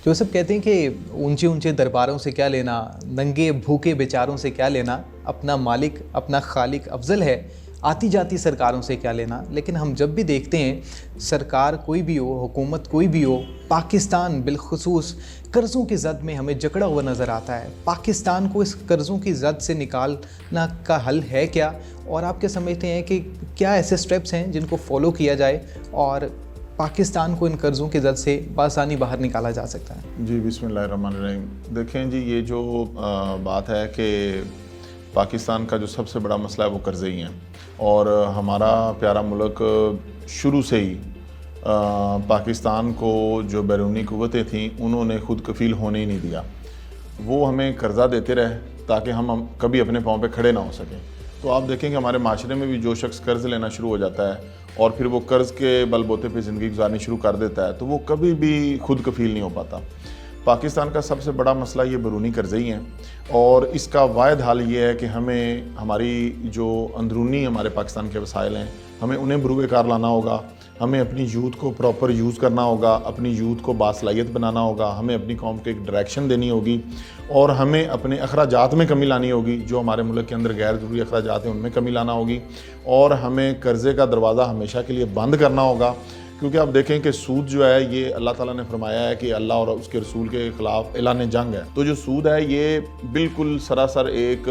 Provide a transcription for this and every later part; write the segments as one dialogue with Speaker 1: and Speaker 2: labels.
Speaker 1: جو سب کہتے ہیں کہ اونچے اونچے درباروں سے کیا لینا، ننگے بھوکے بیچاروں سے کیا لینا، اپنا مالک اپنا خالق افضل ہے، آتی جاتی سرکاروں سے کیا لینا. لیکن ہم جب بھی دیکھتے ہیں سرکار کوئی بھی ہو، حکومت کوئی بھی ہو، پاکستان بالخصوص قرضوں کی زد میں ہمیں جکڑا ہوا نظر آتا ہے. پاکستان کو اس قرضوں کی زد سے نکالنا کا حل ہے کیا، اور آپ کیا سمجھتے ہیں کہ کیا ایسے سٹیپس ہیں جن کو فالو کیا جائے اور پاکستان کو ان قرضوں کی زد سے بآسانی باہر نکالا جا سکتا ہے؟
Speaker 2: جی بسم اللہ الرحمن الرحیم. دیکھیں جی، یہ جو بات ہے کہ پاکستان کا جو سب سے بڑا مسئلہ ہے وہ قرضے ہی ہیں، اور ہمارا پیارا ملک شروع سے ہی پاکستان کو جو بیرونی قوتیں تھیں انہوں نے خود کفیل ہونے ہی نہیں دیا. وہ ہمیں قرضہ دیتے رہے تاکہ ہم کبھی اپنے پاؤں پہ کھڑے نہ ہو سکیں. تو آپ دیکھیں کہ ہمارے معاشرے میں بھی جو شخص قرض لینا شروع ہو جاتا ہے اور پھر وہ قرض کے بل بوتے پہ زندگی گزارنی شروع کر دیتا ہے تو وہ کبھی بھی خود کفیل نہیں ہو پاتا. پاکستان کا سب سے بڑا مسئلہ یہ بیرونی قرضے ہی ہیں، اور اس کا واحد حل یہ ہے کہ ہمیں ہماری جو اندرونی ہمارے پاکستان کے وسائل ہیں ہمیں انہیں بروئے کار لانا ہوگا. ہمیں اپنی یوتھ کو پراپر یوز کرنا ہوگا، اپنی یوتھ کو باصلاحیت بنانا ہوگا، ہمیں اپنی قوم کو ایک ڈائریکشن دینی ہوگی، اور ہمیں اپنے اخراجات میں کمی لانی ہوگی. جو ہمارے ملک کے اندر غیر ضروری اخراجات ہیں ان میں کمی لانا ہوگی، اور ہمیں قرضے کا دروازہ ہمیشہ کے لیے بند کرنا ہوگا. کیونکہ آپ دیکھیں کہ سود جو ہے یہ اللہ تعالیٰ نے فرمایا ہے کہ اللہ اور اس کے رسول کے خلاف اعلان جنگ ہے. تو جو سود ہے یہ بالکل سراسر ایک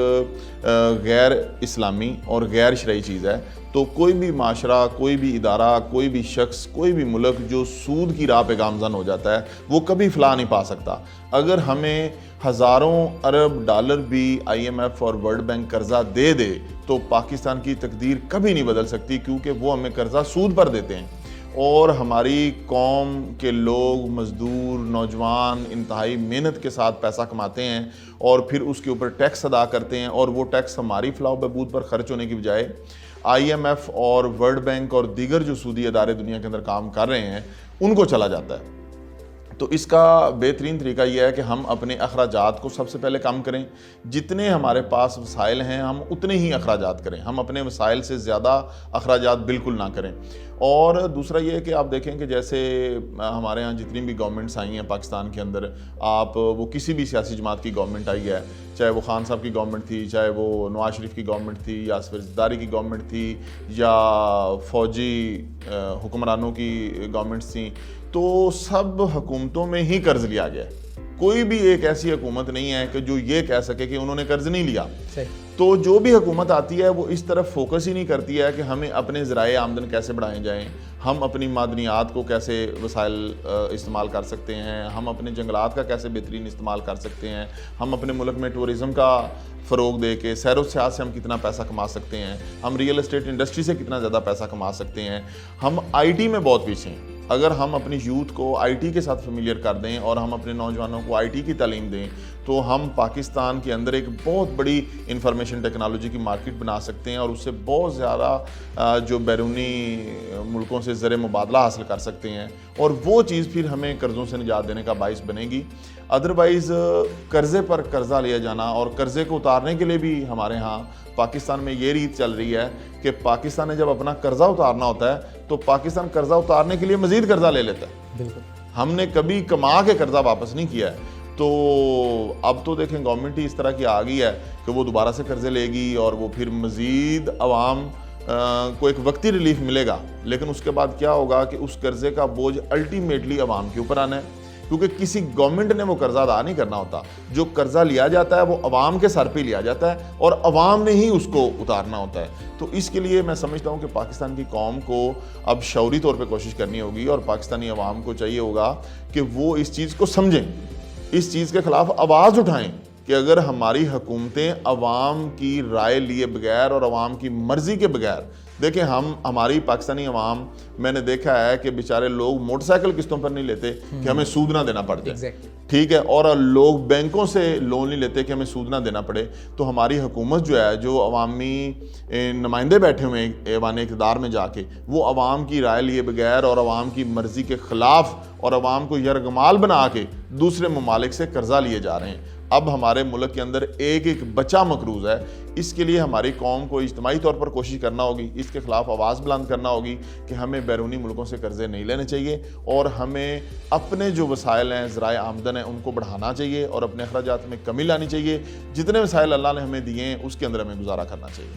Speaker 2: غیر اسلامی اور غیر شرعی چیز ہے. تو کوئی بھی معاشرہ، کوئی بھی ادارہ، کوئی بھی شخص، کوئی بھی ملک جو سود کی راہ پہ گامزن ہو جاتا ہے وہ کبھی فلاح نہیں پا سکتا. اگر ہمیں ہزاروں ارب ڈالر بھی IMF اور ورلڈ بینک قرضہ دے دے تو پاکستان کی تقدیر کبھی نہیں بدل سکتی، کیونکہ وہ ہمیں قرضہ سود پر دیتے ہیں. اور ہماری قوم کے لوگ، مزدور، نوجوان انتہائی محنت کے ساتھ پیسہ کماتے ہیں اور پھر اس کے اوپر ٹیکس ادا کرتے ہیں، اور وہ ٹیکس ہماری فلاح و بہبود پر خرچ ہونے کی بجائے IMF اور ورلڈ بینک اور دیگر جو سودی ادارے دنیا کے اندر کام کر رہے ہیں ان کو چلا جاتا ہے. تو اس کا بہترین طریقہ یہ ہے کہ ہم اپنے اخراجات کو سب سے پہلے کم کریں. جتنے ہمارے پاس وسائل ہیں ہم اتنے ہی اخراجات کریں، ہم اپنے وسائل سے زیادہ اخراجات بالکل نہ کریں. اور دوسرا یہ ہے کہ آپ دیکھیں کہ جیسے ہمارے ہاں جتنی بھی گورنمنٹس آئی ہیں پاکستان کے اندر، آپ وہ کسی بھی سیاسی جماعت کی گورنمنٹ آئی ہے، چاہے وہ خان صاحب کی گورنمنٹ تھی، چاہے وہ نواز شریف کی گورنمنٹ تھی، یا زرداری کی گورنمنٹ تھی، یا فوجی حکمرانوں کی گورنمنٹس تھیں، تو سب حکومتوں میں ہی قرض لیا گیا. کوئی بھی ایک ایسی حکومت نہیں ہے کہ جو یہ کہہ سکے کہ انہوں نے قرض نہیں لیا. تو جو بھی حکومت آتی ہے وہ اس طرف فوکس ہی نہیں کرتی ہے کہ ہمیں اپنے ذرائع آمدن کیسے بڑھائے جائیں، ہم اپنی معدنیات کو کیسے وسائل استعمال کر سکتے ہیں، ہم اپنے جنگلات کا کیسے بہترین استعمال کر سکتے ہیں، ہم اپنے ملک میں ٹورزم کا فروغ دے کے سیر و سیاحت سے ہم کتنا پیسہ کما سکتے ہیں، ہم ریئل اسٹیٹ انڈسٹری سے کتنا زیادہ پیسہ کما سکتے ہیں. ہم IT میں بہت پیچھے ہیں. اگر ہم اپنی یوتھ کو IT کے ساتھ فیملیئر کر دیں اور ہم اپنے نوجوانوں کو IT کی تعلیم دیں تو ہم پاکستان کے اندر ایک بہت بڑی انفارمیشن ٹیکنالوجی کی مارکیٹ بنا سکتے ہیں، اور اس سے بہت زیادہ جو بیرونی ملکوں سے زر مبادلہ حاصل کر سکتے ہیں، اور وہ چیز پھر ہمیں قرضوں سے نجات دینے کا باعث بنے گی. ادروائز قرضے پر قرضہ لیا جانا، اور قرضے کو اتارنے کے لیے بھی ہمارے ہاں پاکستان میں یہ ریت چل رہی ہے کہ پاکستان نے جب اپنا قرضہ اتارنا ہوتا ہے تو پاکستان قرضہ اتارنے کے لیے مزید قرضہ لے لیتا ہے.
Speaker 1: بالکل.
Speaker 2: ہم نے کبھی کما کے قرضہ واپس نہیں کیا ہے. تو اب تو دیکھیں گورنمنٹ ہی اس طرح کی آ گئی ہے کہ وہ دوبارہ سے قرضے لے گی، اور وہ پھر مزید عوام کو ایک وقتی ریلیف ملے گا، لیکن اس کے بعد کیا ہوگا کہ اس قرضے کا بوجھ الٹیمیٹلی عوام کے اوپر آنا ہے، کیونکہ کسی گورنمنٹ نے وہ قرضہ ادا نہیں کرنا ہوتا. جو قرضہ لیا جاتا ہے وہ عوام کے سر پہ لیا جاتا ہے، اور عوام نے ہی اس کو اتارنا ہوتا ہے. تو اس کے لیے میں سمجھتا ہوں کہ پاکستان کی قوم کو اب شعوری طور پہ کوشش کرنی ہوگی، اور پاکستانی عوام کو چاہیے ہوگا کہ وہ اس چیز کو سمجھیں، اس چیز کے خلاف آواز اٹھائیں کہ اگر ہماری حکومتیں عوام کی رائے لیے بغیر اور عوام کی مرضی کے بغیر، دیکھیں ہماری پاکستانی عوام، میں نے دیکھا ہے کہ بیچارے لوگ موٹر سائیکل قسطوں پر نہیں لیتے کہ ہمیں سود نہ دینا پڑ جائے. ٹھیک ہے، اور لوگ بینکوں سے لون نہیں لیتے کہ ہمیں سود نہ دینا پڑے، تو ہماری حکومت جو ہے، جو عوامی نمائندے بیٹھے ہوئے ہیں ایوان اقتدار میں جا کے، وہ عوام کی رائے لیے بغیر اور عوام کی مرضی کے خلاف اور عوام کو یرغمال بنا کے دوسرے ممالک سے قرضہ لیے جا رہے ہیں۔ اب ہمارے ملک کے اندر ایک ایک بچہ مقروض ہے، اس کے لیے ہماری قوم کو اجتماعی طور پر کوشش کرنا ہوگی، اس کے خلاف آواز بلند کرنا ہوگی کہ ہمیں بیرونی ملکوں سے قرضے نہیں لینے چاہیے، اور ہمیں اپنے جو وسائل ہیں، ذرائع آمدن ہیں، ان کو بڑھانا چاہیے اور اپنے اخراجات میں کمی لانی چاہیے۔ جتنے وسائل اللہ نے ہمیں دیے ہیں اس کے اندر ہمیں گزارا کرنا چاہیے۔